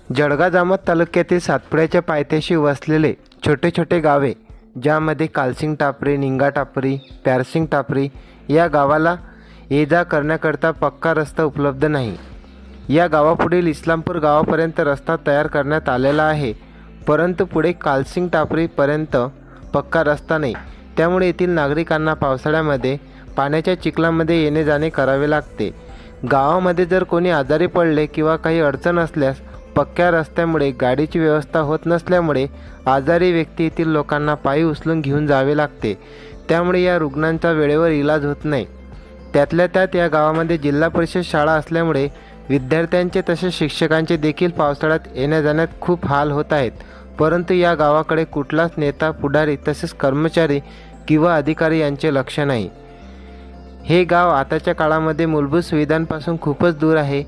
जळगाव जामोद तालुक्यातील सातपुड्याच्या पायथ्याशी वसलेले छोटे छोटे गावे, ज्यामध्ये कालसिंग टापरी, निंगा टापरी, प्यारसिंग टापरी या गावाला ये जा करण्याकरता पक्का रस्ता उपलब्ध नाही। या गावापुढील इस्लामपूर गावापर्यंत रस्ता तयार करण्यात आलेला आहे, परंतु पुढे कालसिंग टापरीपर्यंत पक्का रस्ता नाही। त्यामुळे येथील नागरिकांना पावसाळ्यामध्ये पाण्याच्या चिखलामध्ये येणे जाणे करावे लागते। गावामध्ये जर कोणी आजारी पडले किंवा काही अडचण असल्यास पक्क्या रस्त्यामुळे गाडीची व्यवस्था होत नसल्यामुळे आजारी व्यक्ती येथील लोकांना पायी उचलून घेऊन जावे लागते। त्यामुळे या रुग्णांचा वेळेवर इलाज होत नाही। त्यातल्या त्यात या गावामध्ये जिल्हा परिषद शाळा असल्यामुळे विद्यार्थ्यांचे तसेच शिक्षकांचे देखील पावसाळ्यात येण्या जाण्यात खूप हाल होत आहेत, परंतु या गावाकडे कुठलाच नेता, पुढारी तसेच कर्मचारी किंवा अधिकारी यांचे लक्ष नाही। हे गाव आताच्या काळामध्ये मूलभूत सुविधांपासून खूपच दूर आहे।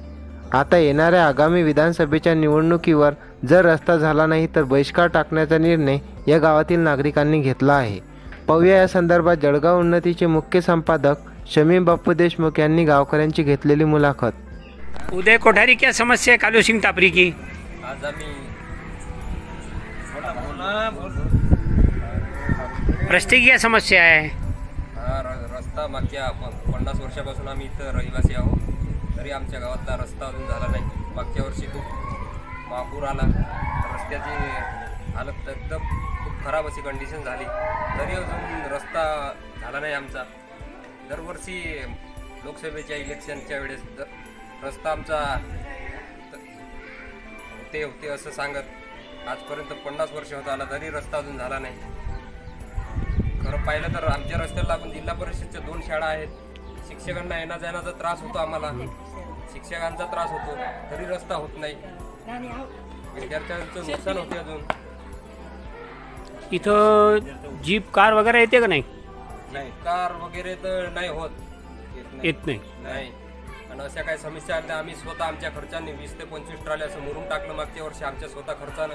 आता येणाऱ्या आगामी विधानसभेच्या निवडणुकीवर जर रस्ता झाला नाही तर बहिष्कार टाकण्याचा निर्णय या गावातील नागरिकांनी घेतला आहे। पाहूया या संदर्भात जळगाव उन्नतीचे मुख्य संपादक शमीम बापू देशमुख यांनी गावकऱ्यांची घेतलेली मुलाखत। उदय कोठारी, क्या समस्या है कालसिंग टापरी की? आज आम्ही रस्ते की क्या समस्या है? रस्ता मागच्या 50 वर्षापासून आम्ही इथं रहिवासी आहोत, तरी आमच्या गावातला रस्ता अजून झाला नाही। मागच्या वर्षी खूप महापूर आला, रस्त्याची हालत एकदम खूप खराब अशी कंडिशन झाली, तरी अजून रस्ता झाला नाही आमचा। दरवर्षी लोकसभेच्या इलेक्शनच्या वेळेस रस्ता आमचा होते असं सांगत आजपर्यंत 50 वर्ष होत आला, तरी रस्ता अजून झाला नाही। खरं पाहिलं तर आमच्या रस्त्याला आपण जिल्हा परिषदच्या 2 शाळा आहेत, शिक्षकांना येण्या जाण्याचा त्रास होतो, आम्हाला शिक्षकांचा त्रास होतो, तरी रस्ता होत नाही। विद्यार्थ्यांचं नुकसान होते। अजून इथं जीप कार वगैरे येते का नाही? कार वगैरे तर नाही होत, येत नाही। आणि अशा काही समस्या आल्या, आम्ही स्वतः आमच्या खर्चाने 20 ते 25 ट्रॉल्या असं मुरुम टाकलं मागच्या वर्षी आमच्या स्वतः खर्चानं।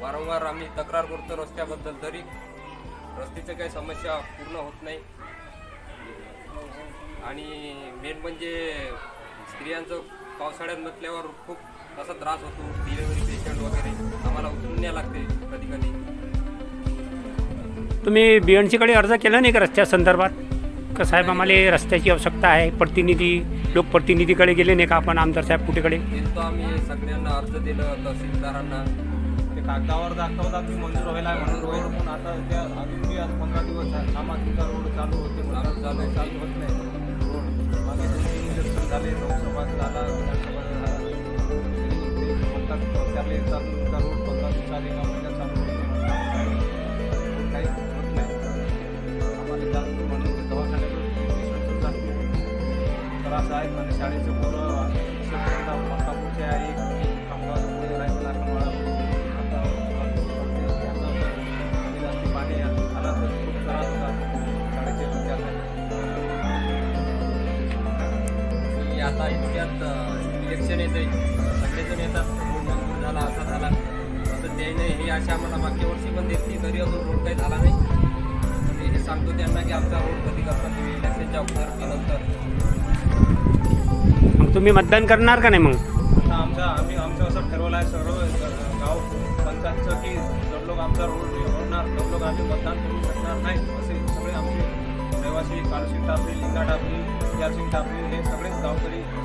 वारंवार आम्ही तक्रार करतो रस्त्याबद्दल, तरी रस्त्याच्या काही समस्या पूर्ण होत नाही। आणि मेन म्हणजे स्त्रियांचं पावसाळ्यात म्हटल्यावर खूप असा त्रास होतो, डिलिव्हरी पेशंट वगैरे आम्हाला उचलून न्यावं लागते कधी कधी। तुम्ही BNCकडे अर्ज केला नाही का रस्त्या संदर्भात? का साहेब आम्हाला रस्त्याची आवश्यकता आहे, लोकप्रतिनिधीकडे गेले नाही का आपण, आमदार साहेब कुठेकडे? गेलो आम्ही, सगळ्यांना अर्ज दिलं, तहसीलदारांना ते कागदावर दाखवतात की मंजूर व्हायला मंजूर होईल, पण आता त्या अजूनही आज 15 दिवस आम्हाला रोड चालू होते, चालू होत नाही रोड। मागे 2 इलेक्शन झाले, लोकसभा झाला, विधानसभा झाला, त्याला तुमचा रोड 15 दिवसात एका महिन्यात चालू होते, काही होत नाही। आम्हाला जास्त म्हणजे दवाखान्यात त्रास आहेत आणि शाळेचे मुलं मक्कापूरचे आहे, कामगार रायफल आखणवाडा पाणी आला तर खूप त्रास होतात शाळेचे विद्यार्थ्यांना। आता इतक्यात इलेक्शन येते, सगळेजण येतात, रोड मंजूर झाला, असा झाला असं ते नाही, ही आशा आम्हाला मागच्या वर्षी पण देतली, तरी अजून रोड काही झाला नाही। मी हे सांगतो त्यांना की आमचा रोड कधी करतात तुम्ही इलेक्शनच्या अगोदर की नंतर। मग तुम्ही मतदान करणार का नाही? मग आता आमचं असं ठरवलं आहे सर्व गाव पंचायतचं की जर लोक आमचा रोड होणार तर लोक आम्ही मतदान करू शकणार नाही, असे सगळे आमचे रहिवासी कालसिंग टापरी, लिंगा टापरी, प्यारसिंग टापरी हे सगळेच गावकरी